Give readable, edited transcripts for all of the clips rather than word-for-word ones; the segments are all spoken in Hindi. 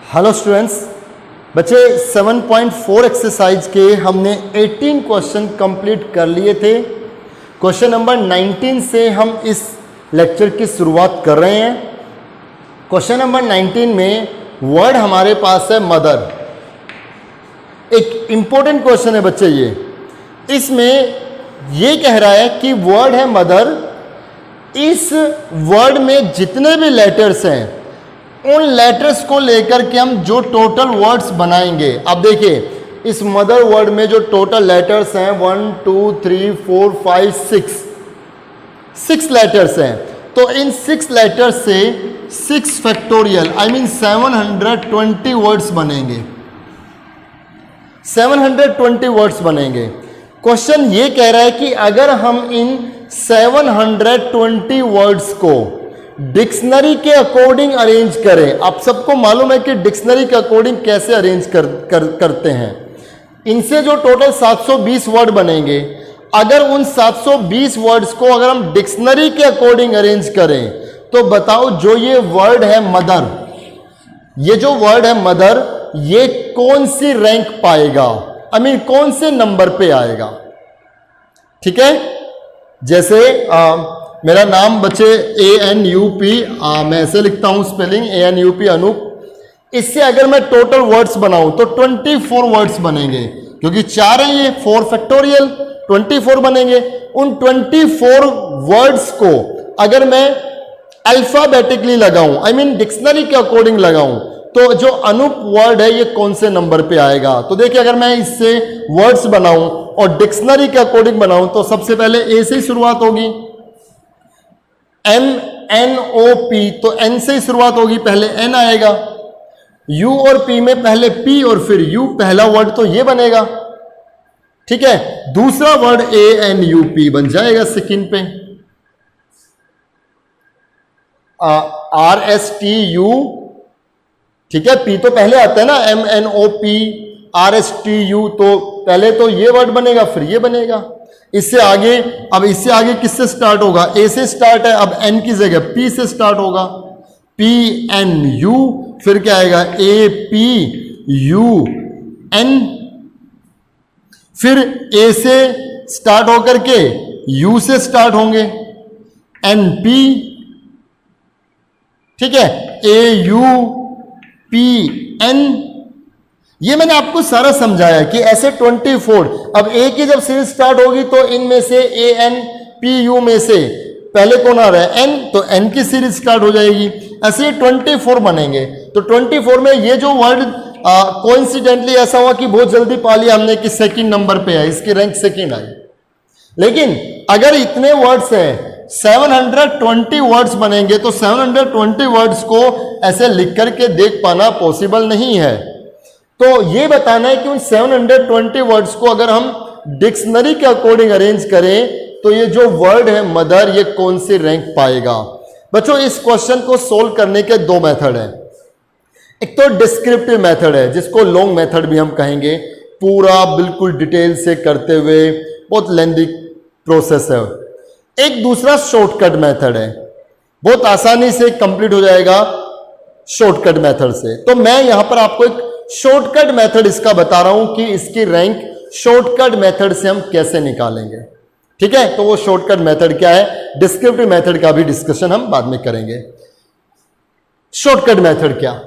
हेलो स्टूडेंट्स, बच्चे 7.4 एक्सरसाइज के हमने 18 क्वेश्चन कंप्लीट कर लिए थे। क्वेश्चन नंबर 19 से हम इस लेक्चर की शुरुआत कर रहे हैं। क्वेश्चन नंबर 19 में वर्ड हमारे पास है मदर। एक इंपॉर्टेंट क्वेश्चन है बच्चे ये। इसमें ये कह रहा है कि वर्ड है मदर, इस वर्ड में जितने भी लेटर्स हैं उन लेटर्स को लेकर के हम जो टोटल वर्ड्स बनाएंगे। अब देखिए इस मदर वर्ड में जो टोटल लेटर्स हैं 1 2 3 4 5 6 लेटर्स हैं, तो इन 6 लेटर्स से 6 फैक्टोरियल आई मीन 720 वर्ड्स बनेंगे। 720 वर्ड्स बनेंगे। क्वेश्चन ये कह रहा है कि अगर हम इन 720 वर्ड्स को डिक्शनरी के अकॉर्डिंग अरेंज करें। आप सबको मालूम है कि डिक्शनरी के अकॉर्डिंग कैसे अरेंज करते हैं। इनसे जो टोटल 720 वर्ड बनेंगे, अगर उन 720 वर्ड्स को अगर हम डिक्शनरी के अकॉर्डिंग अरेंज करें तो बताओ जो ये वर्ड है मदर, ये जो वर्ड है मदर, ये कौन सी रैंक पाएगा, आई मीन कौन से नंबर पे आएगा। ठीक है, जैसे मेरा नाम बच्चे ANUP, मैं ऐसे लिखता हूं स्पेलिंग ANUP अनूप। इससे अगर मैं टोटल वर्ड्स बनाऊं तो 24 वर्ड्स बनेंगे, क्योंकि 4 है ये, 4 फैक्टोरियल 24 बनेंगे। उन 24 वर्ड्स को अगर मैं अल्फाबेटिकली लगाऊं, आई मीन डिक्शनरी के अकॉर्डिंग लगाऊं, तो जो अनूप वर्ड है ये कौन से नंबर पे आएगा। तो देखिए अगर मैं इससे वर्ड्स बनाऊं और डिक्शनरी के अकॉर्डिंग बनाऊं तो सबसे पहले ए से ही शुरुआत होगी, MNOP, तो N से ही शुरुआत होगी, पहले N आएगा। U और P में पहले P और फिर U, पहला वर्ड तो ये बनेगा। ठीक है, दूसरा वर्ड ANUP बन जाएगा सेकंड पे। RSTU, ठीक है, P तो पहले आता है ना, MNOP RSTU, तो पहले तो ये वर्ड बनेगा फिर ये बनेगा। इससे आगे, अब इससे आगे किससे स्टार्ट होगा, ए से स्टार्ट है, अब एन की जगह पी से स्टार्ट होगा, PNU, फिर क्या आएगा APUN, फिर ए से स्टार्ट होकर के यू से स्टार्ट होंगे NP, ठीक है, AUPN। ये मैंने आपको सारा समझाया कि ऐसे 24। अब ए की जब सीरीज स्टार्ट होगी तो इनमें से ANPU में से पहले कौन आ रहा है N, तो N की सीरीज स्टार्ट हो जाएगी। ऐसे ही 24 बनेंगे। तो 24 में ये जो वर्ड कोइंसिडेंटली ऐसा हुआ कि बहुत जल्दी पा लिया हमने कि सेकंड नंबर पे है, इसकी रैंक सेकंड आई। लेकिन अगर इतने वर्ड्स हैं, 720 वर्ड्स बनेंगे, तो 720 वर्ड्स को ऐसे लिख करके देख पाना पॉसिबल नहीं है। तो ये बताना है कि उन 720 वर्ड्स को अगर हम डिक्शनरी के अकॉर्डिंग अरेंज करें तो ये जो वर्ड है मदर, ये कौन सी रैंक पाएगा। बच्चों इस क्वेश्चन को सोल्व करने के 2 मेथड हैं। एक तो डिस्क्रिप्टिव मेथड है, जिसको लॉन्ग मेथड भी हम कहेंगे, पूरा बिल्कुल डिटेल से करते हुए, बहुत लेंथी प्रोसेस है। एक दूसरा शॉर्टकट मेथड है, बहुत आसानी से कंप्लीट हो जाएगा शॉर्टकट मेथड से। तो मैं यहां पर आपको एक शॉर्टकट मेथड इसका बता रहा हूं कि इसकी रैंक शॉर्टकट मेथड से हम कैसे निकालेंगे। ठीक है, तो वो शॉर्टकट मेथड क्या है, डिस्क्रिप्टिव मेथड का भी डिस्कशन हम बाद में करेंगे। शॉर्टकट मेथड क्या,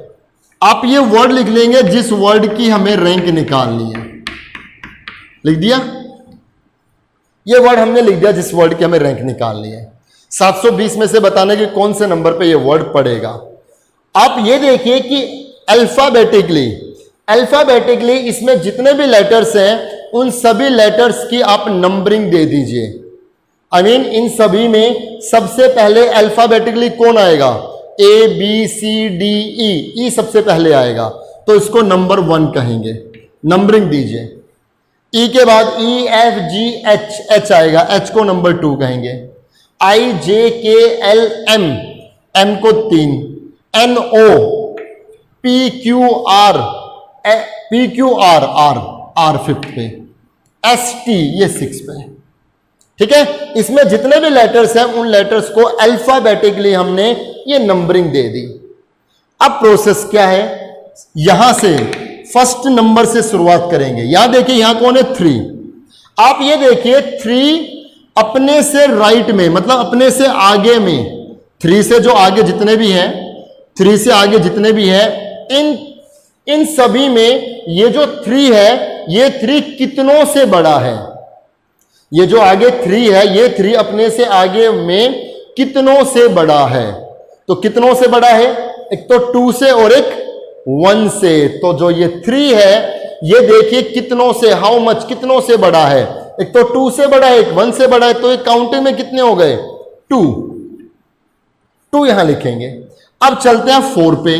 आप ये वर्ड लिख लेंगे जिस वर्ड की हमें रैंक निकालनी है। लिख दिया, ये वर्ड हमने लिख दिया जिस वर्ड की हमें रैंक निकालनी है। 720 में से बताने कि कौन से नंबर पे ये वर्ड पड़ेगा। आप ये देखिए कि अल्फाबेटिकली इसमें जितने भी लेटर्स हैं उन सभी लेटर्स की आप नंबरिंग दे दीजिए। आई मीन इन सभी में सबसे पहले अल्फाबेटिकली कौन आएगा, ABCDE, सबसे पहले आएगा, तो इसको नंबर 1 कहेंगे, नंबरिंग दीजिए। E के बाद EFGH आएगा, H को नंबर 2 कहेंगे, IJKLM, M को 3, NO, PQR, R 5th पे, ST ये 6 पे। ठीक है, इसमें जितने भी लेटर्स हैं उन लेटर्स को अल्फाबेटिकली हमने ये नंबरिंग दे दी। अब प्रोसेस क्या है, यहां से फर्स्ट नंबर से शुरुआत करेंगे। यहां देखिए, यहां कौन है 3। आप ये देखिए 3 अपने से राइट में, मतलब अपने से आगे में, 3 से जो आगे जितने भी हैं, 3 से आगे जितने भी हैं, इन सभी में ये जो 3 है, ये 3 कितनों से बड़ा है? ये जो आगे 3 है, ये 3 अपने से आगे में कितनों से बड़ा है? तो कितनों से बड़ा है? एक तो 2 से और एक 1 से। तो जो ये 3 है, ये देखिए कितनों से, हाउ मच, कितनों से बड़ा है? एक तो 2 से बड़ा है, एक 1 से बड़ा है। तो एक काउंटिंग में कितने हो गए? 2 यहां लिखेंगे। अब चलते हैं 4 पे।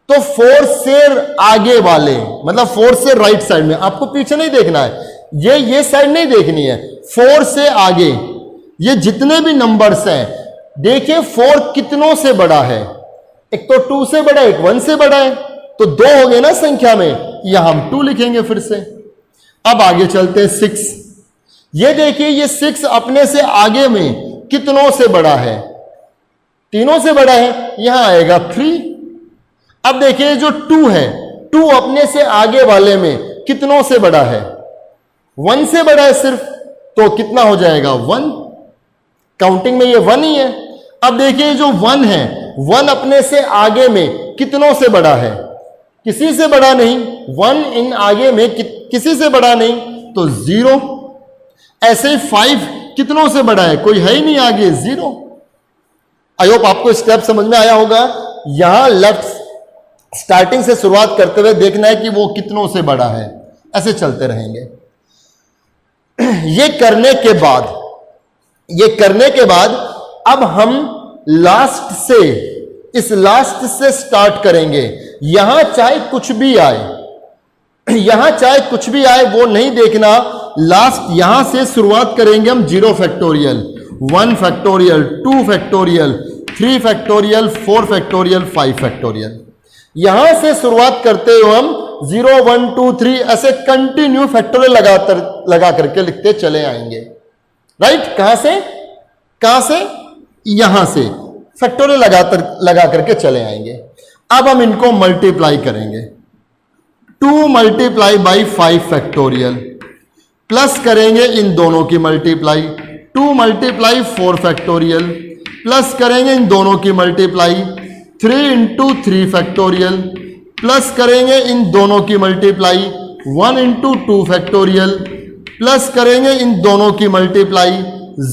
तो 4 से आगे वाले, मतलब 4 से राइट साइड में, आपको पीछे नहीं देखना है, ये साइड नहीं देखनी है। 4 से आगे ये जितने भी नंबर्स हैं, देखिए 4 कितनों से बड़ा है? एक तो 2 से बड़ा है, एक 1 से बड़ा है। तो 2 हो गए ना संख्या में, यहां हम 2 लिखेंगे फिर से। अब आगे चलते हैं 6। ये देखिए, ये 6 अपने से आगे में कितनों से बड़ा है? तीनों से बड़ा है, यहां आएगा 3। अब देखिए जो 2 है, 2 अपने से आगे वाले में कितनों से बड़ा है? 1 से बड़ा है सिर्फ, तो कितना हो जाएगा? 1। काउंटिंग में ये 1 ही है। अब देखिए जो 1 है, 1 अपने से आगे में कितनों से बड़ा है? किसी से बड़ा नहीं। 1 इन आगे में किसी से बड़ा नहीं, तो 0। ऐसे ही 5 कितनों से बड़ा है? कोई है ही नहीं आगे, 0। आई होप आपको स्टेप समझ में आया होगा। यहां लेफ्ट स्टार्टिंग से शुरुआत करते हुए देखना है कि वो कितनों से बड़ा है। ऐसे चलते रहेंगे। ये करने के बाद अब हम इस लास्ट से स्टार्ट करेंगे। यहां चाहे कुछ भी आए, वो नहीं देखना। लास्ट यहां से शुरुआत करेंगे हम 0 factorial, 1 factorial, 2 factorial, 3 factorial, 4 factorial, 5 factorial. यहां से शुरुआत करते हुए हम 0, 1, 2, 3 ऐसे कंटिन्यू फैक्टोरियल लगा करके लिखते चले आएंगे। राइट? कहां से? यहां से फैक्टोरियल लगा करके चले आएंगे। अब हम इनको मल्टीप्लाई करेंगे। 2 मल्टीप्लाई बाई 5 फैक्टोरियल, प्लस करेंगे इन दोनों की मल्टीप्लाई। 2 मल्टीप्लाई 4 फैक्टोरियल, प्लस करेंगे इन दोनों की मल्टीप्लाई। 3 इंटू 3 फैक्टोरियल, प्लस करेंगे इन दोनों की मल्टीप्लाई। 1 इंटू 2 फैक्टोरियल, प्लस करेंगे इन दोनों की मल्टीप्लाई।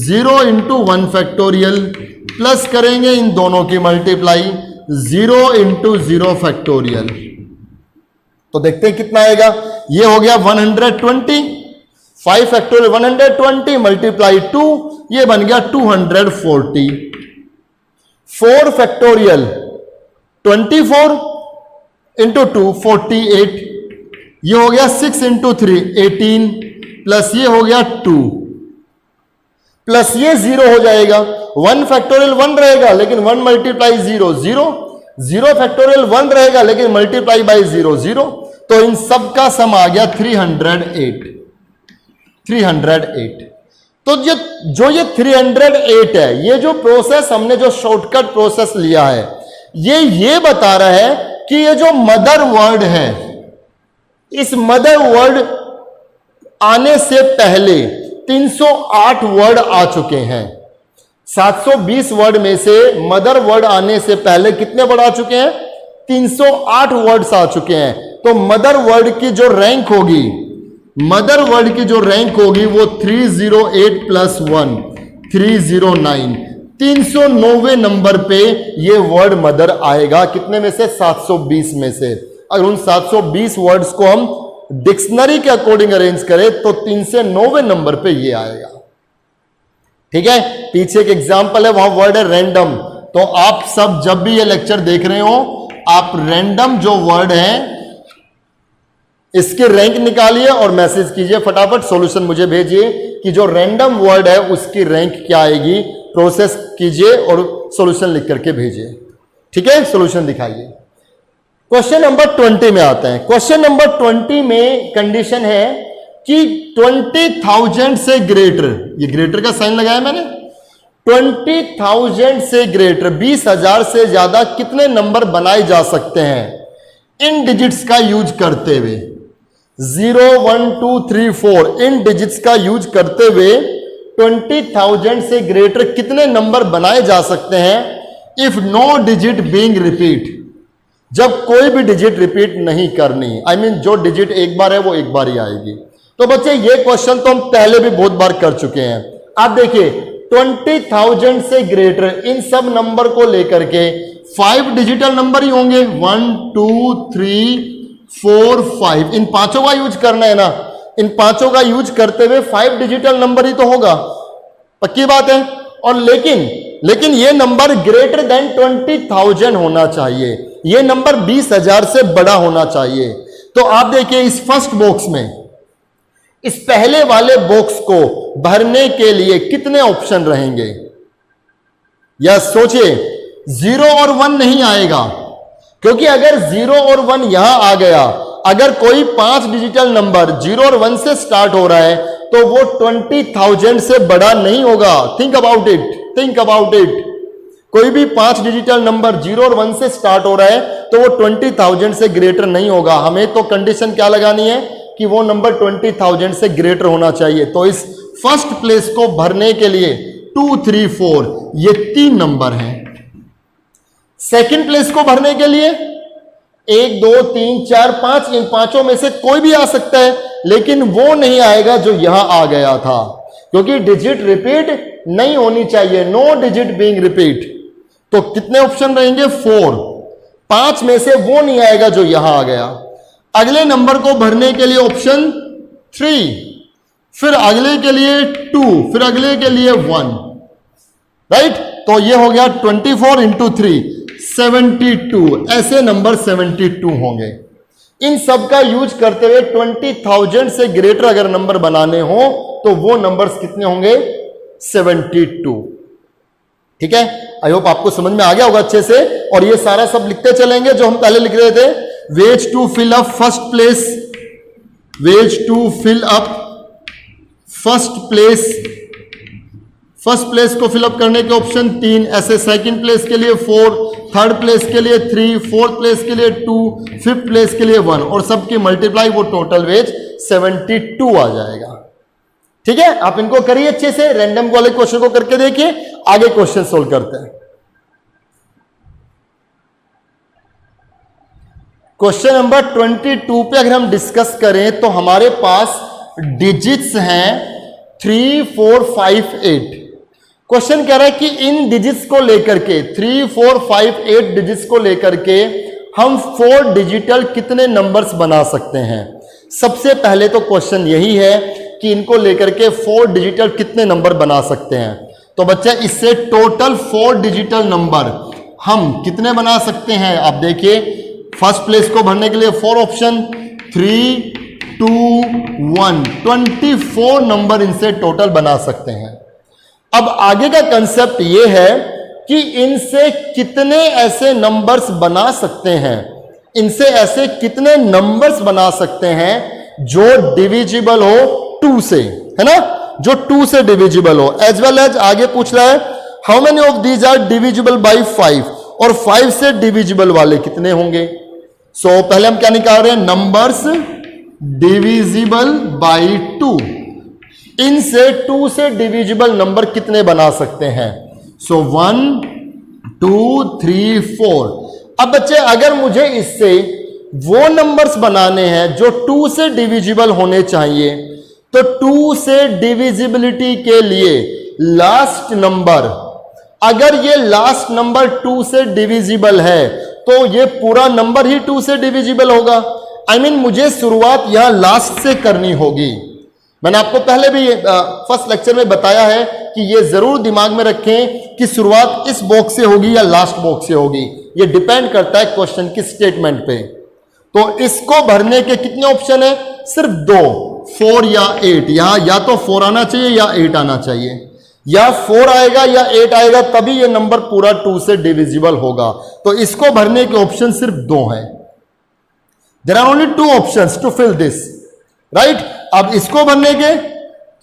0 इंटू 1 फैक्टोरियल, प्लस करेंगे इन दोनों की मल्टीप्लाई। 0 into 0 factorial. तो देखते हैं कितना आएगा। ये हो गया 120। 5 फैक्टोरियल 120 मल्टीप्लाई 2, ये बन गया 240। 4 फैक्टोरियल 24 इंटू 2 48। ये हो गया 6 इंटू 3 18, प्लस ये हो गया 2, प्लस ये 0 हो जाएगा। 1 फैक्टोरियल 1 रहेगा, लेकिन 1 मल्टीप्लाई 0 0। 0 फैक्टोरियल 1 रहेगा, लेकिन मल्टीप्लाई बाई 0 0। तो इन सब का सम आ गया 308। तो ये 308 है, ये जो प्रोसेस हमने, जो शॉर्टकट प्रोसेस लिया है, ये बता रहा है कि ये जो मदर वर्ड है, इस मदर वर्ड आने से पहले 308 वर्ड आ चुके हैं। 720 वर्ड में से मदर वर्ड आने से पहले कितने वर्ड आ चुके हैं? 308 वर्ड्स आ चुके हैं। तो मदर वर्ड की जो रैंक होगी, वो 308 प्लस 1 309, 309वें नंबर पे ये वर्ड मदर आएगा। कितने में से? 720 में से। अगर उन 720 वर्ड्स को हम डिक्शनरी के अकॉर्डिंग अरेंज करें तो 309वें नंबर पे ये आएगा। ठीक है? पीछे एक एग्जांपल है, वहां वर्ड है रैंडम। तो आप सब जब भी ये लेक्चर देख रहे हो, आप रैंडम जो वर्ड है इसके रैंक निकालिए और मैसेज कीजिए फटाफट, सॉल्यूशन मुझे भेजिए कि जो रैंडम वर्ड है उसकी रैंक क्या आएगी। प्रोसेस कीजिए और सॉल्यूशन लिख करके भेजिए। ठीक है? सॉल्यूशन दिखाइए। क्वेश्चन नंबर 20 में आते हैं। क्वेश्चन नंबर 20 में कंडीशन है कि 20,000 से ग्रेटर, ये ग्रेटर का साइन लगाया मैंने, 20,000 से ग्रेटर 20,000 से ज्यादा कितने नंबर बनाए जा सकते हैं? इन डिजिट्स का यूज करते हुए 0 1 2 3 4 इन डिजिट्स का यूज करते हुए 20,000 से ग्रेटर कितने नंबर बनाए जा सकते हैं if no digit being repeat, जब कोई भी डिजिट रिपीट नहीं करनी। आई मीन जो डिजिट एक बार है वो एक बार ही आएगी। तो बच्चे ये क्वेश्चन तो हम पहले भी बहुत बार कर चुके हैं। आप देखिए 20,000 से ग्रेटर इन सब नंबर को लेकर के 5 डिजिटल नंबर ही होंगे, 1 2 3 4 5, इन पांचों का यूज करना है ना। इन पांचों का यूज करते हुए 5 डिजिटल नंबर ही तो होगा, पक्की बात है। और लेकिन ये नंबर ग्रेटर देन 20,000 होना चाहिए, ये नंबर 20,000 से बड़ा होना चाहिए। तो आप देखिए इस फर्स्ट बॉक्स में, इस पहले वाले बॉक्स को भरने के लिए कितने ऑप्शन रहेंगे? या सोचिए 0 और 1 नहीं आएगा, क्योंकि अगर 0 और 1 यहां आ गया, अगर कोई 5 डिजिटल नंबर 0 और 1 से स्टार्ट हो रहा है तो वो 20,000 से बड़ा नहीं होगा। Think about it. कोई भी 5 डिजिटल नंबर 0 और 1 से स्टार्ट हो रहा है तो वो 20,000 से ग्रेटर नहीं होगा। हमें तो कंडीशन क्या लगानी है कि वो नंबर 20,000 से ग्रेटर होना चाहिए। तो इस फर्स्ट प्लेस को भरने के लिए 2 3 4 ये 3 नंबर हैं। सेकंड प्लेस को भरने के लिए 1 2 3 4 5, इन पांचों में से कोई भी आ सकता है, लेकिन वो नहीं आएगा जो यहां आ गया था, क्योंकि डिजिट रिपीट नहीं होनी चाहिए, नो डिजिट बीइंग रिपीट। तो कितने ऑप्शन रहेंगे? 4। 5 में से वो नहीं आएगा जो यहां आ गया। अगले नंबर को भरने के लिए ऑप्शन 3, फिर अगले के लिए 2, फिर अगले के लिए 1, राइट। तो ये हो गया 24 इंटू 3 72, ऐसे नंबर 72 होंगे। इन सब का यूज करते हुए 20,000 से ग्रेटर अगर नंबर बनाने हो तो वो नंबर्स कितने होंगे? 72। ठीक है, आई होप आपको समझ में आ गया होगा अच्छे से। और ये सारा सब लिखते चलेंगे जो हम पहले लिख रहे थे। Ways to fill up first place, ways to fill up first place को फिलअप करने के ऑप्शन 3, ऐसे सेकंड प्लेस के लिए 4, थर्ड प्लेस के लिए 3, फोर्थ प्लेस के लिए 2, फिफ्थ प्लेस के लिए 1, और सबकी मल्टीप्लाई वो टोटल वेज 72 आ जाएगा। ठीक है, आप इनको करिए अच्छे से, रैंडम वाले क्वेश्चन को करके देखिए, आगे क्वेश्चन सोल्व करते हैं। क्वेश्चन नंबर 22 पे अगर हम डिस्कस करें तो हमारे पास डिजिट्स हैं 3 4 5 8। क्वेश्चन कह रहा है कि इन डिजिट्स को लेकर के 3 4 5 8 डिजिट्स को लेकर के हम 4 डिजिटल कितने नंबर्स बना सकते हैं। सबसे पहले तो क्वेश्चन यही है कि इनको लेकर के 4 डिजिटल कितने नंबर बना सकते हैं। तो बच्चा इससे टोटल 4 डिजिटल नंबर हम कितने बना सकते हैं। आप देखिए फर्स्ट प्लेस को भरने के लिए 4 ऑप्शन 3 2 1, 24 नंबर इनसे टोटल बना सकते हैं। अब आगे का कंसेप्ट यह है कि इनसे कितने ऐसे नंबर्स बना सकते हैं, इनसे ऐसे कितने नंबर्स बना सकते हैं जो डिविजिबल हो 2 से, है ना, जो 2 से डिविजिबल हो। एज वेल एज आगे पूछ रहा है how many of these are divisible by 5, और 5 से डिविजिबल वाले कितने होंगे। सो पहले हम क्या निकाल रहे हैं, नंबर्स डिविजिबल बाय 2, इनसे 2 से डिविजिबल नंबर कितने बना सकते हैं। सो 1 2 3 4। अब बच्चे अगर मुझे इससे वो नंबर्स बनाने हैं जो 2 से डिविजिबल होने चाहिए, तो 2 से डिविजिबिलिटी के लिए लास्ट नंबर, अगर ये लास्ट नंबर 2 से डिविजिबल है तो ये पूरा नंबर ही 2 से डिविजिबल होगा। आई मीन मुझे शुरुआत यहां लास्ट से करनी होगी। मैंने आपको पहले भी फर्स्ट लेक्चर में बताया है कि ये जरूर दिमाग में रखें कि शुरुआत इस बॉक्स से होगी या लास्ट बॉक्स से होगी, ये डिपेंड करता है क्वेश्चन की स्टेटमेंट पे। तो इसको भरने के कितने ऑप्शन है, सिर्फ 2, 4 या 8। यहां या तो 4 आना चाहिए या 8 आना चाहिए, या 4 आएगा या 8 आएगा, तभी ये नंबर पूरा 2 से डिविजिबल होगा। तो इसको भरने के ऑप्शन सिर्फ 2 हैं। There are only 2 options to fill this, right. अब इसको भरने के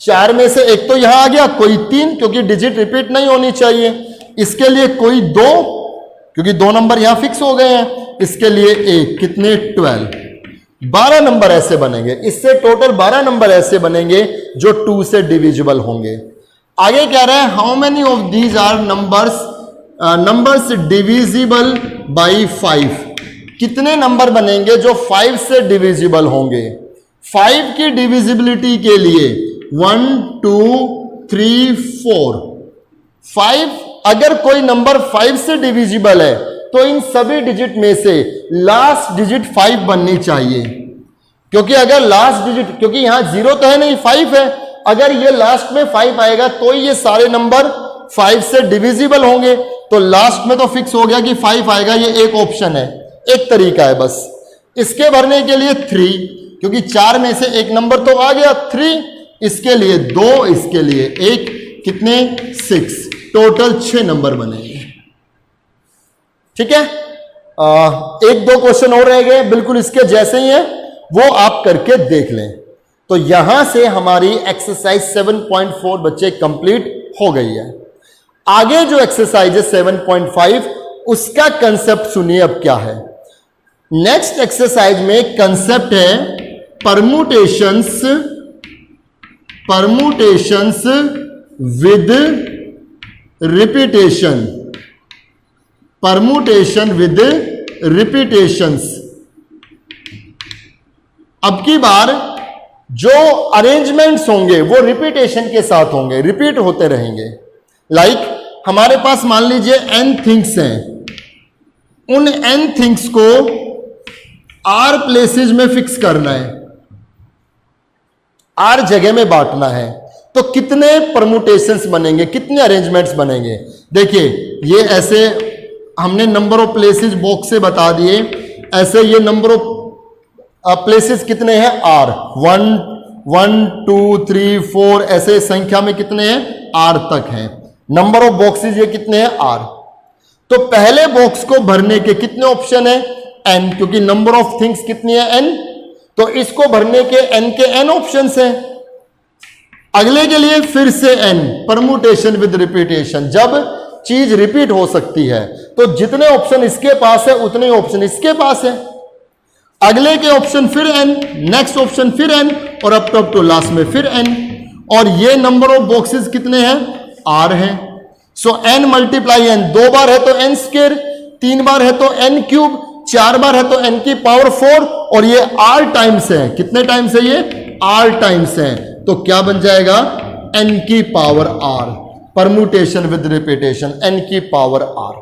4 में से एक तो यहां आ गया, कोई 3 क्योंकि डिजिट रिपीट नहीं होनी चाहिए, इसके लिए कोई 2 क्योंकि 2 नंबर यहां फिक्स हो गए हैं, इसके लिए 1, कितने 12, 12 नंबर ऐसे बनेंगे। इससे टोटल 12 नंबर ऐसे बनेंगे जो 2 से डिविजिबल होंगे। आगे कह रहा है how many of these are numbers divisible by 5, कितने नंबर बनेंगे जो 5 से डिविजिबल होंगे। 5 की डिविजिबिलिटी के लिए 1 2 3 4 5, अगर कोई नंबर 5 से डिविजिबल है तो इन सभी डिजिट में से लास्ट डिजिट 5 बननी चाहिए, क्योंकि अगर लास्ट डिजिट, क्योंकि यहां 0 तो है नहीं, 5 है, अगर ये लास्ट में 5 आएगा तो ये सारे नंबर 5 से डिविजिबल होंगे। तो लास्ट में तो फिक्स हो गया कि 5 आएगा, ये एक ऑप्शन है, एक तरीका है बस। इसके भरने के लिए 3, क्योंकि 4 में से एक नंबर तो आ गया 3, इसके लिए 2, इसके लिए 1, कितने 6, टोटल 6 नंबर बनेंगे। ठीक है, 1-2 क्वेश्चन और रह गए, बिल्कुल इसके जैसे ही है, वो आप करके देख लें। तो यहां से हमारी एक्सरसाइज 7.4 बच्चे कंप्लीट हो गई है। आगे जो एक्सरसाइज है 7.5, उसका कंसेप्ट सुनिए अब क्या है। नेक्स्ट एक्सरसाइज में कंसेप्ट है permutations with repetition, permutation with repetitions. अब की बार जो अरेंजमेंट्स होंगे वो रिपीटेशन के साथ होंगे, रिपीट होते रहेंगे। लाइक हमारे पास मान लीजिए n थिंग्स हैं, उन n थिंग्स को r प्लेसेस में फिक्स करना है, r जगह में बांटना है, तो कितने परमुटेशंस बनेंगे, कितने अरेंजमेंट्स बनेंगे। देखिए ये ऐसे हमने नंबर ऑफ प्लेसेस बॉक्स से बता दिए, ऐसे ये नंबर ऑफ प्लेसेस कितने हैं r, 1 2 3 4, ऐसे संख्या में कितने हैं r तक हैं। नंबर ऑफ बॉक्सेस ये कितने हैं r। तो पहले बॉक्स को भरने के कितने ऑप्शन है n, क्योंकि नंबर ऑफ थिंग्स कितनी है n, तो इसको भरने के n के n ऑप्शंस हैं। अगले के लिए फिर से n, परमुटेशन विद रिपीटेशन, जब चीज रिपीट हो सकती है तो जितने ऑप्शन इसके पास है उतने ऑप्शन इसके पास है। अगले के ऑप्शन फिर n, नेक्स्ट ऑप्शन फिर n, और अप टू लास्ट में फिर n। और ये नंबर ऑफ बॉक्सेस कितने हैं r हैं। सो n मल्टीप्लाई n, 2 बार है तो n स्क्वायर, 3 बार है तो n क्यूब, 4 बार है तो n की पावर 4, और ये r टाइम्स है। कितने टाइम्स है ये r टाइम्स है, तो क्या बन जाएगा n की power r, permutation with repetition, n की पावर r।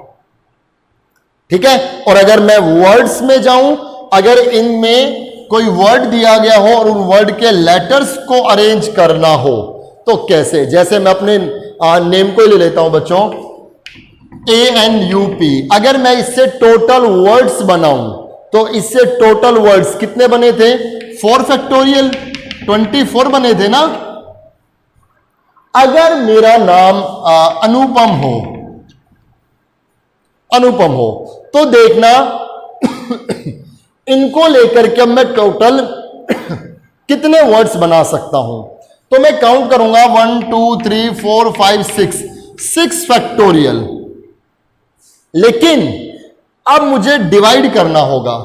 ठीक है, और अगर मैं वर्ड्स में जाऊं, अगर इनमें कोई वर्ड दिया गया हो और उन वर्ड के लेटर्स को अरेंज करना हो तो कैसे, जैसे मैं अपने नेम को ही ले लेता हूं बच्चों, ANUP। अगर मैं इससे टोटल वर्ड्स बनाऊं तो इससे टोटल वर्ड्स कितने बने थे, 4 फैक्टोरियल 24 बने थे ना। अगर मेरा नाम अनुपम हो तो देखना इनको लेकर के मैं टोटल कितने वर्ड्स बना सकता हूं। तो मैं काउंट करूंगा 1 2 3 4 5 6 फैक्टोरियल। लेकिन अब मुझे डिवाइड करना होगा,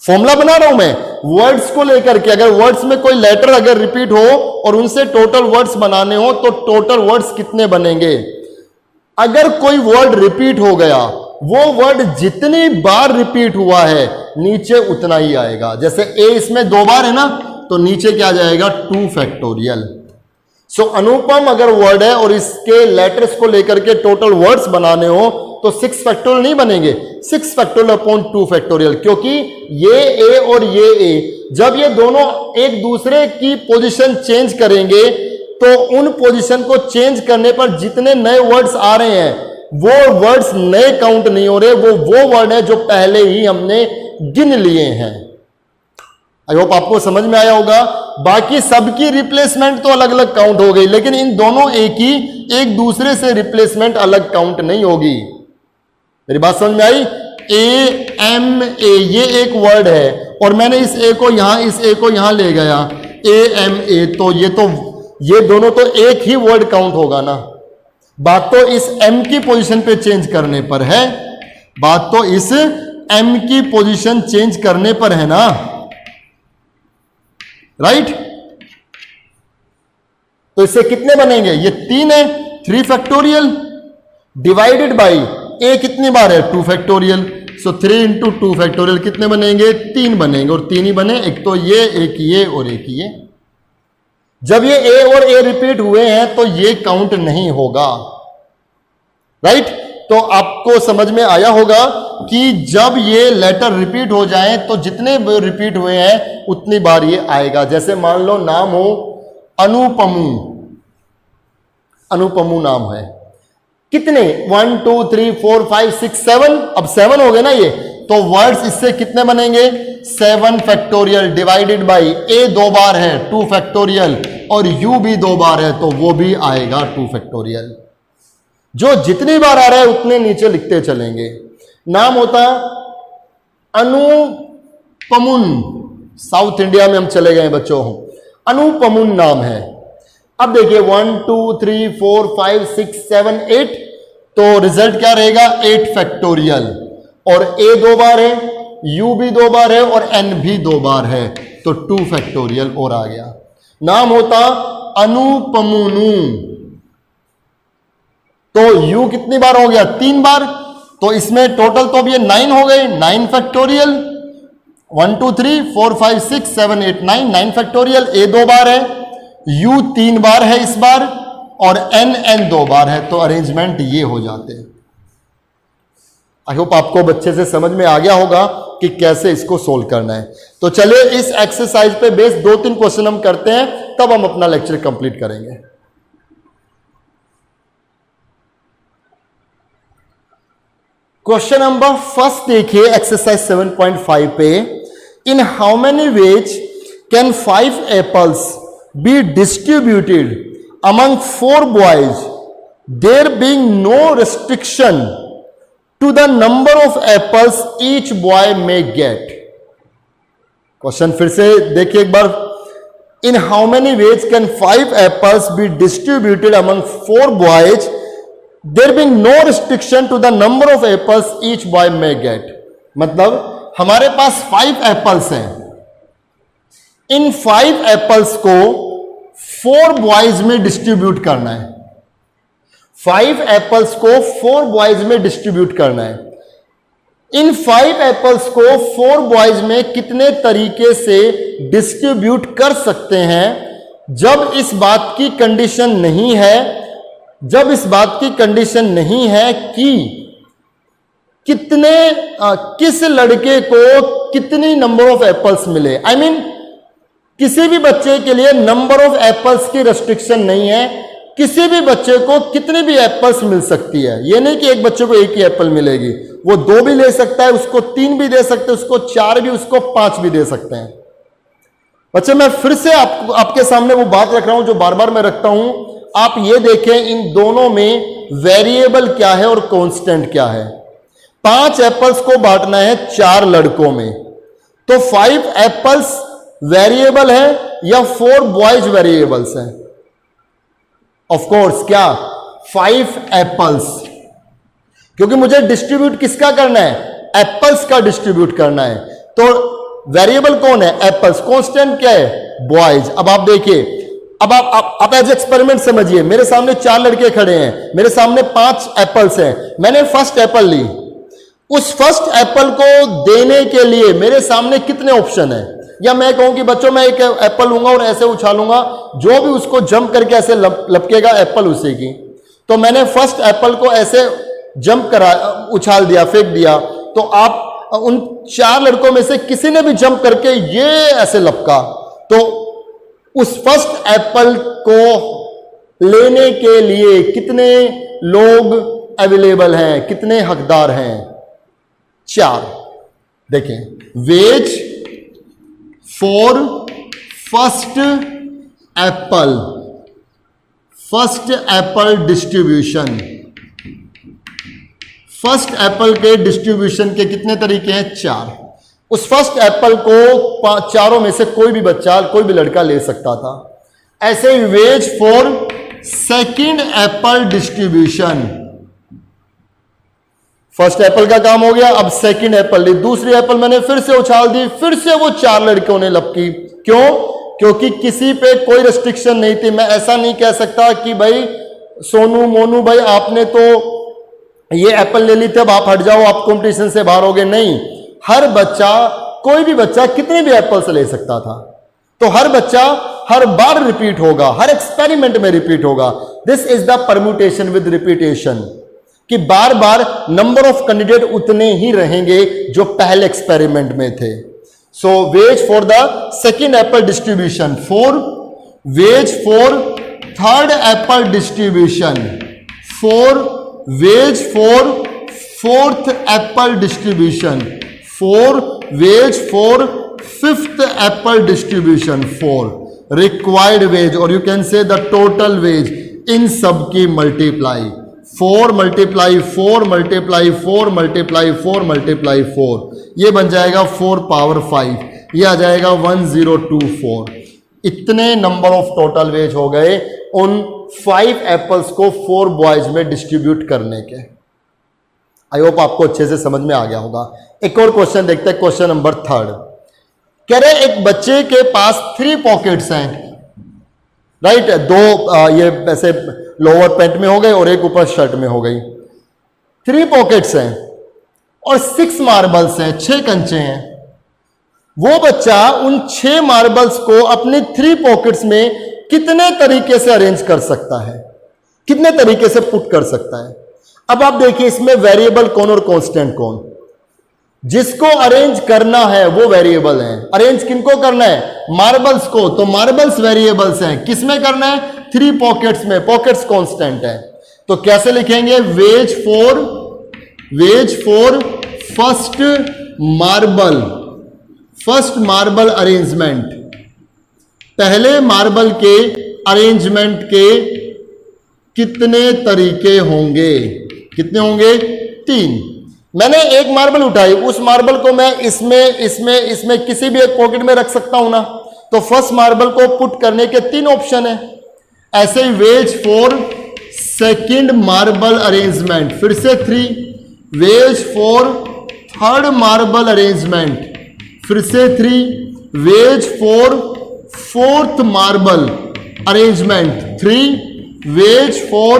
फॉर्मूला बना रहा हूं मैं वर्ड्स को लेकर के। अगर वर्ड्स में कोई लेटर अगर रिपीट हो और उनसे टोटल वर्ड्स बनाने हो तो टोटल वर्ड्स कितने बनेंगे। अगर कोई वर्ड रिपीट हो गया, वो वर्ड जितनी बार रिपीट हुआ है नीचे उतना ही आएगा। जैसे ए इसमें 2 बार है ना, तो नीचे क्या आ जाएगा 2 फैक्टोरियल। सो अनुपम अगर वर्ड है और इसके लेटर्स को लेकर के टोटल वर्ड्स बनाने हो तो 6 फैक्टोरियल नहीं बनेंगे, 6 फैक्टोरियल अपॉन 2 फैक्टोरियल, क्योंकि ये ए और ये ए जब ये दोनों एक दूसरे की पोजीशन चेंज करेंगे तो उन पोजीशन को चेंज करने पर जितने नए वर्ड्स आ रहे हैं वो वर्ड्स नए काउंट नहीं हो रहे, वो वर्ड है जो पहले ही हमने गिन लिए हैं। आई होप आपको समझ में आया होगा। बाकी सबकी रिप्लेसमेंट तो अलग अलग काउंट हो गई, लेकिन इन दोनों ए की एक दूसरे से रिप्लेसमेंट अलग काउंट नहीं होगी। मेरी बात समझ में आई। AMA ये एक वर्ड है और मैंने इस ए को यहां ले गया AMA, तो ये दोनों तो एक ही वर्ड काउंट होगा ना। बात तो इस M की पोजीशन पे चेंज करने पर है, बात तो इस m की पोजीशन चेंज करने पर है ना, राइट? तो इससे कितने बनेंगे? ये 3 है, 3 फैक्टोरियल डिवाइडेड बाई a कितनी बार है? 2 फैक्टोरियल। सो 3 इंटू 2 फैक्टोरियल कितने बनेंगे? 3 बनेंगे, और 3 ही बने, एक तो एक ये और एक ये। जब ये a और a रिपीट हुए हैं तो ये काउंट नहीं होगा, राइट? तो आपको समझ में आया होगा कि जब ये लेटर रिपीट हो जाए तो जितने रिपीट हुए हैं उतनी बार ये आएगा। जैसे मान लो नाम हो अनुपमू, अनुपमू नाम है, कितने? 1 2 3 4 5 6 7, अब 7 हो गए ना ये, तो वर्ड्स इससे कितने बनेंगे? 7 फैक्टोरियल डिवाइडेड बाई a 2 बार है 2 फैक्टोरियल, और u भी 2 बार है तो वो भी आएगा 2 फैक्टोरियल। जो जितनी बार आ रहा है उतने नीचे लिखते चलेंगे। नाम होता अनुपमुन, साउथ इंडिया में हम चले गए बच्चों, अनुपमुन नाम है। अब देखिए 1 2 3 4 5 6 7 8, तो रिजल्ट क्या रहेगा? 8 फैक्टोरियल, और a 2 बार है, u भी 2 बार है, और n भी 2 बार है, तो 2 फैक्टोरियल और आ गया। नाम होता अनुपमुनु, तो u कितनी बार हो गया? 3 बार, तो इसमें टोटल तो अब ये 9 हो गए, 9 फैक्टोरियल। 1 2 3 4 5 6 7 8 9 फैक्टोरियल। a 2 बार है, u 3 बार है इस बार, और n 2 बार है, तो अरेंजमेंट ये हो जाते हैं। आई होप आपको बच्चे से समझ में आ गया होगा कि कैसे इसको सोल्व करना है। तो चलिए इस एक्सरसाइज पे बेस 2-3 क्वेश्चन हम करते हैं, तब हम अपना लेक्चर कंप्लीट करेंगे। क्वेश्चन नंबर फर्स्ट देखिए एक्सरसाइज 7.5 पे, in how many ways can 5 apples be distributed among 4 boys there being no restriction to the number of apples each boy may get. Question फिर से देखिए एक बार, in how many ways can 5 apples be distributed among 4 boys there being no restriction to the number of apples each boy may gate. मतलब हमारे पास 5 एप्पल्स हैं, इन 5 एप्पल्स को 4 बॉयज में डिस्ट्रीब्यूट करना है। 5 एप्पल्स को 4 बॉयज में डिस्ट्रीब्यूट करना है। इन 5 एप्पल्स को 4 बॉयज में कितने तरीके से डिस्ट्रीब्यूट कर सकते हैं? जब इस बात की कंडीशन नहीं है, जब इस बात की कंडीशन नहीं है कि किस लड़के को कितनी नंबर ऑफ एप्पल्स मिले। आई मीन किसी भी बच्चे के लिए नंबर ऑफ एप्पल्स की रेस्ट्रिक्शन नहीं है, किसी भी बच्चे को कितनी भी एप्पल्स मिल सकती है। यह नहीं कि एक बच्चे को 1 ही एप्पल मिलेगी, वो 2 भी ले सकता है, उसको 3 भी दे सकते हैं, उसको 4 भी, उसको 5 भी दे सकते हैं। बच्चे मैं फिर से आपके सामने वो बात रख रहा हूं जो बार बार मैं रखता हूं। आप ये देखें इन दोनों में वेरिएबल क्या है और कांस्टेंट क्या है। 5 एप्पल्स को बांटना है 4 लड़कों में, तो 5 एप्पल्स वेरिएबल है या 4 बॉयज वेरिएबल्स हैं? ऑफ कोर्स क्या? 5 एप्पल्स, क्योंकि मुझे डिस्ट्रीब्यूट किसका करना है? एप्पल्स का डिस्ट्रीब्यूट करना है। तो वेरिएबल कौन है? एप्पल्स। कांस्टेंट क्या है? बॉयज। अब आप देखिए, अब आप एज एक्सपेरिमेंट समझिए, मेरे सामने 4 लड़के खड़े हैं, मेरे सामने 5 एप्पल्स हैं, मैंने फर्स्ट एप्पल ली। उस फर्स्ट एप्पल को देने के लिए मेरे सामने कितने ऑप्शन हैं? या मैं कहूं कि बच्चों मैं एक एप्पल लूंगा और ऐसे उछालूंगा, जो भी उसको जंप करके ऐसे लपकेगा एप्पल उसी की। तो मैंने फर्स्ट एप्पल को ऐसे जंप करा, उछाल दिया, फेंक दिया, तो आप उन 4 लड़कों में से किसी ने भी जंप करके ये ऐसे लपका, तो उस फर्स्ट एप्पल को लेने के लिए कितने लोग अवेलेबल हैं, कितने हकदार हैं? 4। देखें, ways for first Apple distribution. First Apple के डिस्ट्रीब्यूशन के कितने तरीके हैं? 4। उस फर्स्ट एप्पल को 4 में से कोई भी बच्चा, कोई भी लड़का ले सकता था। ऐसे ही ways for second apple distribution. First apple का काम हो गया, अब सेकंड एप्पल ली, दूसरी एप्पल मैंने फिर से उछाल दी, फिर से वो 4 लड़कियों ने लपकी। क्यों? क्योंकि किसी पे कोई रेस्ट्रिक्शन नहीं थी। मैं ऐसा नहीं कह सकता कि भाई सोनू मोनू भाई आपने तो ये एप्पल ले ली थी, अब आप हट जाओ, आप कंपटीशन से बाहर हो गए। नहीं, हर बच्चा, कोई भी बच्चा कितने भी एप्पल्स ले सकता था। तो हर बच्चा हर बार रिपीट होगा, हर एक्सपेरिमेंट में रिपीट होगा। This is the permutation with repetition, कि बार बार नंबर ऑफ कैंडिडेट उतने ही रहेंगे जो पहले एक्सपेरिमेंट में थे। So ways for the second apple distribution, for ways for third apple distribution, for ways for fourth apple distribution, for ways for fifth apple distribution, for required ways और you can say the total ways, इन सब की multiply, 4 multiply 4 multiply 4 multiply 4 multiply 4, ये बन जाएगा 4 पावर 5, ये आ जाएगा 1024। इतने नंबर ऑफ टोटल वेज हो गए उन 5 एप्पल्स को 4 बॉयज में डिस्ट्रीब्यूट करने के। आई होप आपको अच्छे से समझ में आ गया होगा। एक और क्वेश्चन देखते हैं, क्वेश्चन नंबर 3। कह रहे एक बच्चे के पास 3 पॉकेट्स हैं, राइट? 2 ये ऐसे लोअर पैंट में हो गए और एक ऊपर शर्ट में हो गई। 3 पॉकेट्स हैं और 6 मार्बल्स हैं, 6 कंचे हैं। वो बच्चा उन 6 मार्बल्स को अपने 3 पॉकेट्स में कितने तरीके से अरेंज कर सकता है, कितने तरीके से पुट कर सकता है? अब आप देखिए इसमें वेरिएबल कौन और कांस्टेंट कौन। जिसको अरेंज करना है वो वेरिएबल है। अरेंज किनको करना है? मार्बल्स को। तो मार्बल्स वेरिएबल्स हैं। किसमें करना है? 3 पॉकेट्स में। पॉकेट्स कांस्टेंट है। तो कैसे लिखेंगे? Ways for first marble arrangement. पहले मार्बल के अरेंजमेंट के कितने तरीके होंगे? कितने होंगे? 3। मैंने एक मार्बल उठाई, उस मार्बल को मैं इसमें किसी भी एक पॉकेट में रख सकता हूं ना। तो फर्स्ट मार्बल को पुट करने के 3 ऑप्शन है। ऐसे ही ways for second marble arrangement, फिर से 3। Ways for third marble arrangement, फिर से 3। Ways for fourth marble arrangement, 3। Ways for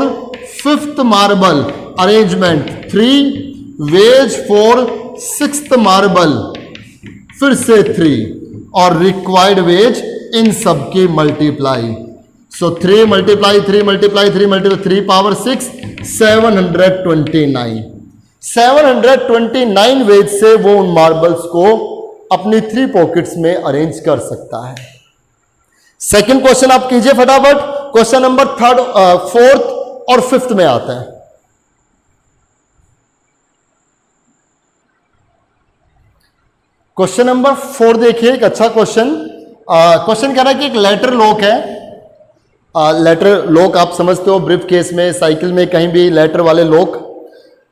fifth marble arrangement, 3। Ways for sixth marble, फिर से 3। और रिक्वायर्ड वेज इन सब की multiply. So 3 multiply 3 multiply 3 multiply 3 power 6, 729। 729 ways से वो उन मार्बल्स को अपनी 3 पॉकेट्स में अरेंज कर सकता है। सेकंड क्वेश्चन आप कीजिए फटाफट। क्वेश्चन नंबर 3, 4th और 5th में आता है। क्वेश्चन नंबर 4 देखिए, एक अच्छा क्वेश्चन। क्वेश्चन कह रहा है कि एक लेटर लॉक है। लेटर लॉक आप समझते हो, ब्रीफ केस में, साइकिल में, कहीं भी लेटर वाले लॉक।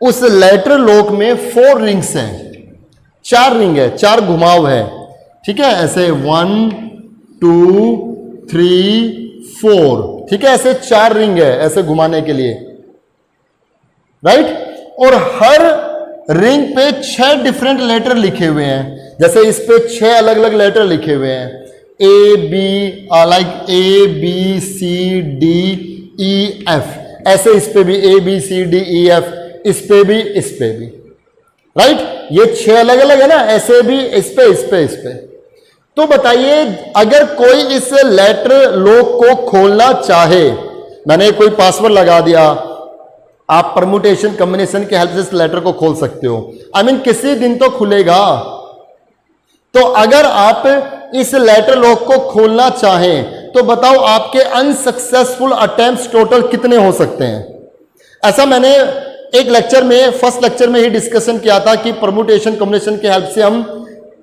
उस लेटर लॉक में 4 रिंग्स हैं, 4 रिंग है, 4 घुमाव है। ठीक है, ऐसे 1 2 3 4, ठीक है, ऐसे 4 रिंग है ऐसे घुमाने के लिए, राइट? और हर रिंग पे 6 डिफरेंट लेटर लिखे हुए हैं। जैसे इस पे 6 अलग अलग लेटर लिखे हुए हैं, लाइक ABCDEF। ऐसे इस पे भी ABCDEF, इस पे भी, इस पे भी, राइट? ये 6 अलग अलग है ना, ऐसे भी इस पे, इस पे, इस पे। तो बताइए, अगर कोई इस लेटर लॉक को खोलना चाहे, मैंने कोई पासवर्ड लगा दिया, आप परम्यूटेशन कॉम्बिनेशन के हेल्प से इस लेटर को खोल सकते हो। आई मीन किसी दिन तो खुलेगा। तो अगर आप इस लेटर लॉक को खोलना चाहें तो बताओ आपके अनसक्सेसफुल अटेम्प्ट्स टोटल कितने हो सकते हैं? ऐसा मैंने एक लेक्चर में, फर्स्ट लेक्चर में ही डिस्कशन किया था कि परम्यूटेशन कॉम्बिनेशन के हेल्प से हम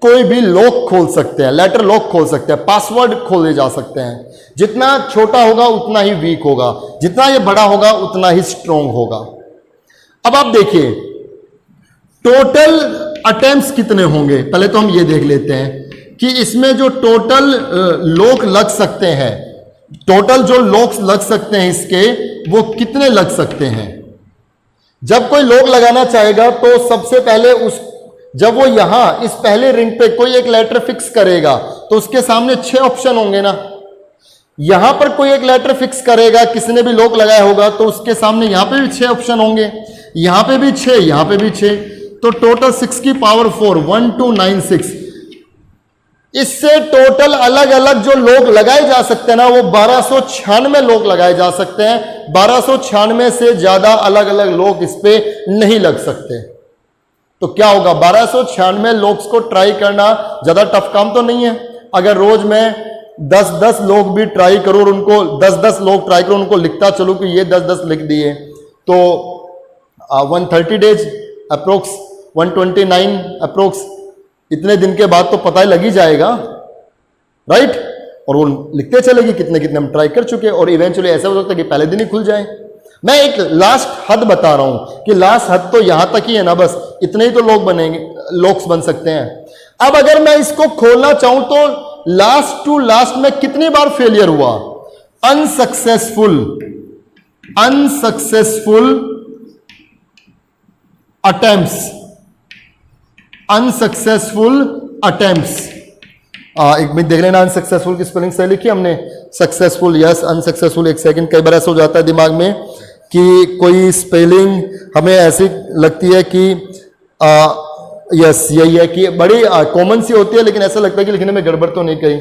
कोई भी लॉक खोल सकते हैं, लेटर लॉक खोल सकते हैं, पासवर्ड खोले जा सकते हैं। जितना छोटा होगा उतना ही वीक होगा, जितना ये बड़ा होगा उतना ही स्ट्रॉन्ग होगा। अब आप देखिए टोटल अटेम्प्ट्स कितने होंगे। पहले तो हम ये देख लेते हैं कि इसमें जो टोटल लॉक लग सकते हैं, टोटल जो लॉक्स लग सकते हैं इसके, वो कितने लग सकते हैं। जब कोई लॉक लगाना चाहेगा तो सबसे पहले जब वो यहां इस पहले रिंग पे कोई एक लेटर फिक्स करेगा तो उसके सामने 6 ऑप्शन होंगे ना। यहां पर कोई एक लेटर फिक्स करेगा, किसी ने भी लॉक लगाया होगा तो उसके सामने यहां पे भी 6 ऑप्शन होंगे, यहां पे भी 6, यहां पे भी 6, तो टोटल 6 की पावर 4 1296। इससे टोटल अलग अलग जो लॉक लगाए जा सकते हैं ना, वो 1296 लॉक लगाए जा सकते हैं। 1296 से ज्यादा अलग अलग लॉक इस पे नहीं लग सकते। तो क्या होगा, 1296 लॉक्स को ट्राई करना ज्यादा टफ काम तो नहीं है। अगर रोज मैं 10-10 लोग भी ट्राई करूं और उनको 10-10 लोग ट्राई करूं, उनको लिखता चलूं कि ये 10-10 लिख दिए, तो 130 डेज अप्रोक्स, 129 अप्रोक्स, इतने दिन के बाद तो पता ही लग ही जाएगा, राइट। और वो लिखते चलेगी कितने कितने हम ट्राई कर चुके, और इवेंचुअली ऐसा हो सकता है कि पहले दिन ही खुल जाए। मैं एक लास्ट हद बता रहा हूं कि लास्ट हद तो यहां तक ही है ना, बस इतने ही तो लोग बनेंगे, लॉक्स बन सकते हैं। अब अगर मैं इसको खोलना चाहूं तो लास्ट टू लास्ट में कितनी बार फेलियर हुआ, अनसक्सेसफुल अटेम्प्ट्स, अनसक्सेसफुल अटेम्प्ट्स। एक मिनट देख लेना, अनसक्सेसफुल की स्पेलिंग सही लिखी हमने, सक्सेसफुल यस, अनसक्सेसफुल एक सेकंड। कई बार ऐसा हो जाता है दिमाग में कि कोई स्पेलिंग हमें ऐसी लगती है कि यस यही है, कि बड़ी कॉमन सी होती है, लेकिन ऐसा लगता है कि लिखने में गड़बड़ तो नहीं कही।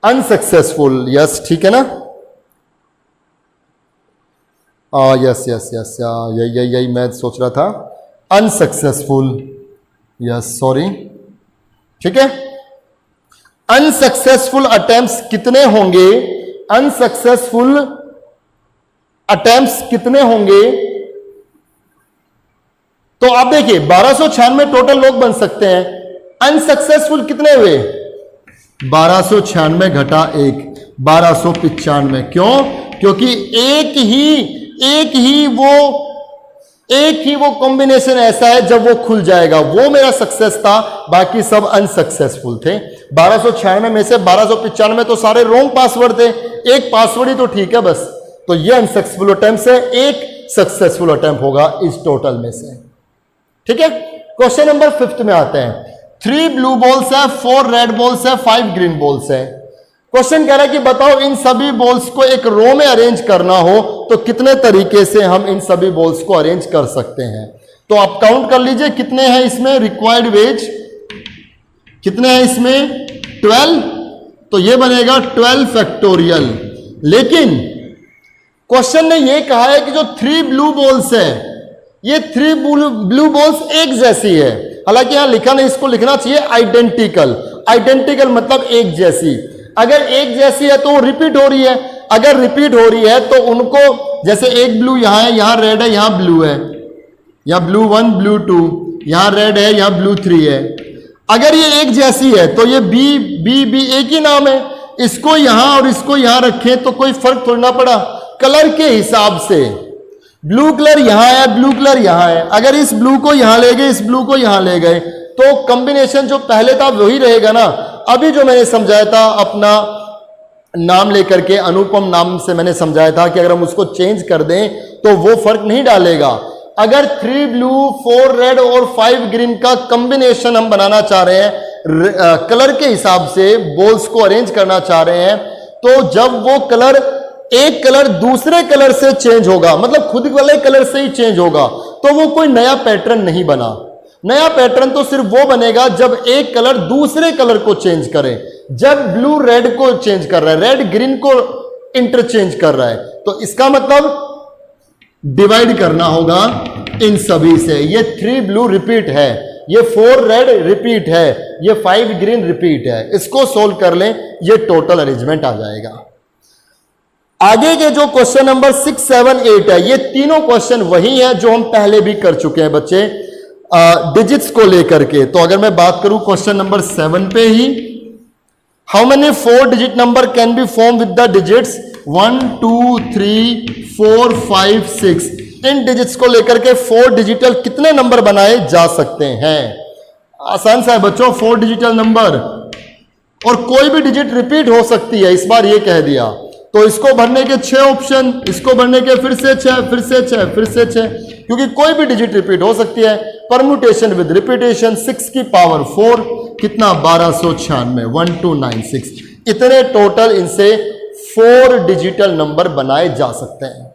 अनसक्सेसफुल यस, ठीक है ना, यस यस यस, यही मैं सोच रहा था, अनसक्सेसफुल यस, सॉरी, ठीक है। अनसक्सेसफुल अटेम्प्ट्स कितने होंगे, अनसक्सेसफुल अटेम्प्ट्स कितने होंगे, तो आप देखिए 1296 टोटल लोग बन सकते हैं, अनसक्सेसफुल कितने हुए, 1296 घटा 1, 1295। क्यों, क्योंकि एक ही वो कॉम्बिनेशन ऐसा है जब वो खुल जाएगा, वो मेरा सक्सेस था, बाकी सब अनसक्सेसफुल थे। 1296 में से 1295 तो सारे रॉन्ग पासवर्ड थे, एक पासवर्ड ही तो ठीक है बस। तो ये अनसक्सेसफुल अटेम्प्ट है, एक सक्सेसफुल अटेम्प्ट होगा इस टोटल में से, ठीक है। क्वेश्चन नंबर 5 में आते हैं। 3 ब्लू बॉल्स है, 4 रेड बॉल्स है, 5 ग्रीन बॉल्स है। क्वेश्चन कह रहा है कि बताओ इन सभी बॉल्स को एक रो में अरेंज करना हो तो कितने तरीके से हम इन सभी बॉल्स को अरेंज कर सकते हैं। तो आप काउंट कर लीजिए कितने हैं इसमें, रिक्वायर्ड वेज कितने हैं इसमें, 12, तो ये बनेगा 12 फैक्टोरियल। लेकिन क्वेश्चन ने ये कहा है कि जो 3 ब्लू बॉल्स है, ये 3 ब्लू बॉल्स एक जैसी है। हालांकि यहां लिखा नहीं, इसको लिखना चाहिए आइडेंटिकल। आइडेंटिकल मतलब एक जैसी। अगर एक जैसी है तो वो रिपीट हो रही है, अगर रिपीट हो रही है तो उनको, जैसे एक ब्लू यहां है, यहां रेड है, यहां ब्लू है, यहां ब्लू 1 ब्लू 2, यहां रेड है, यहां ब्लू 3 है। अगर ये एक जैसी है तो ये बी एक ही नाम है, इसको यहां और इसको यहां रखें तो कोई फर्क थोड़ा ना पड़ा। कलर के हिसाब से ब्लू कलर यहां है, ब्लू कलर यहां है, अगर इस ब्लू को यहां ले गए, इस ब्लू को यहां ले गए, तो कॉम्बिनेशन जो पहले था वही रहेगा ना। अभी जो मैंने समझाया था अपना नाम लेकर के, अनुपम नाम से मैंने समझाया था कि अगर हम उसको चेंज कर दें तो वो फर्क नहीं डालेगा। अगर 3 ब्लू 4 रेड और 5 ग्रीन का कॉम्बिनेशन हम बनाना चाह रहे हैं, कलर के हिसाब से बॉल्स को अरेंज करना चाह रहे हैं, तो जब वो कलर, एक कलर दूसरे कलर से चेंज होगा, मतलब खुद वाले कलर से ही चेंज होगा, तो वो कोई नया पैटर्न नहीं बना। नया पैटर्न तो सिर्फ वो बनेगा जब एक कलर दूसरे कलर को चेंज करे। जब ब्लू रेड को चेंज कर रहा है, रेड ग्रीन को इंटरचेंज कर रहा है, तो इसका मतलब डिवाइड करना होगा इन सभी से। ये 3 ब्लू रिपीट है, ये 4 रेड रिपीट है, ये 5 ग्रीन रिपीट है। इसको सोल्व कर लें, ये टोटल अरेंजमेंट आ जाएगा। आगे के जो क्वेश्चन नंबर 6, 7, 8 है, ये तीनों क्वेश्चन वही है जो हम पहले भी कर चुके हैं बच्चे, डिजिट्स को लेकर के। तो अगर मैं बात करूं क्वेश्चन नंबर 7 पे ही, how many 4 digit number can be form with the digits 1 2 3 4 5 6। इन डिजिट्स को लेकर के 4 डिजिटल कितने नंबर बनाए जा सकते हैं। आसान सा है बच्चों, 4 डिजिटल नंबर, और कोई भी डिजिट रिपीट हो सकती है, इस बार ये कह दिया। तो इसको भरने के 6 ऑप्शन, इसको भरने के फिर से 6, फिर से 6, फिर से 6, क्योंकि कोई भी डिजिट रिपीट हो सकती है। परम्यूटेशन विद रिपीटेशन 6 की पावर 4 कितना 1296, 1296। इतने टोटल इनसे 4 डिजिटल नंबर बनाए जा सकते हैं।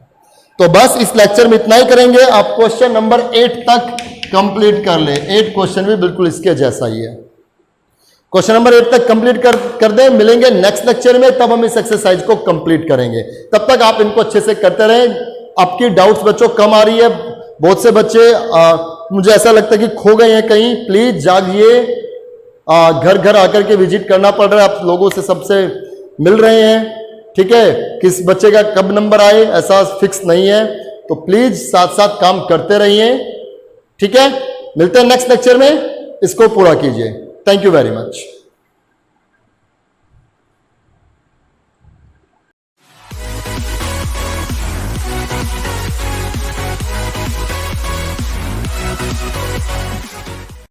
तो बस इस लेक्चर में इतना ही करेंगे। आप क्वेश्चन नंबर 8 तक कंप्लीट कर ले। 8 क्वेश्चन भी बिल्कुल इसके जैसा ही है। क्वेश्चन नंबर 8 तक कंप्लीट कर दें। मिलेंगे नेक्स्ट लेक्चर में, तब हम इस एक्सरसाइज को कंप्लीट करेंगे। तब तक आप इनको अच्छे से करते रहें। आपकी डाउट्स बच्चों कम आ रही है। बहुत से बच्चे मुझे ऐसा लगता है कि खो गए हैं कहीं। प्लीज जागिए, घर घर आकर के विजिट करना पड़ रहा है। आप लोगों से सबसे मिल रहे हैं, ठीक है। किस बच्चे का कब नंबर आए ऐसा फिक्स नहीं है, तो प्लीज साथ साथ काम करते रहिए, ठीक है। मिलते हैं नेक्स्ट लेक्चर में, इसको पूरा कीजिए। Thank you very much.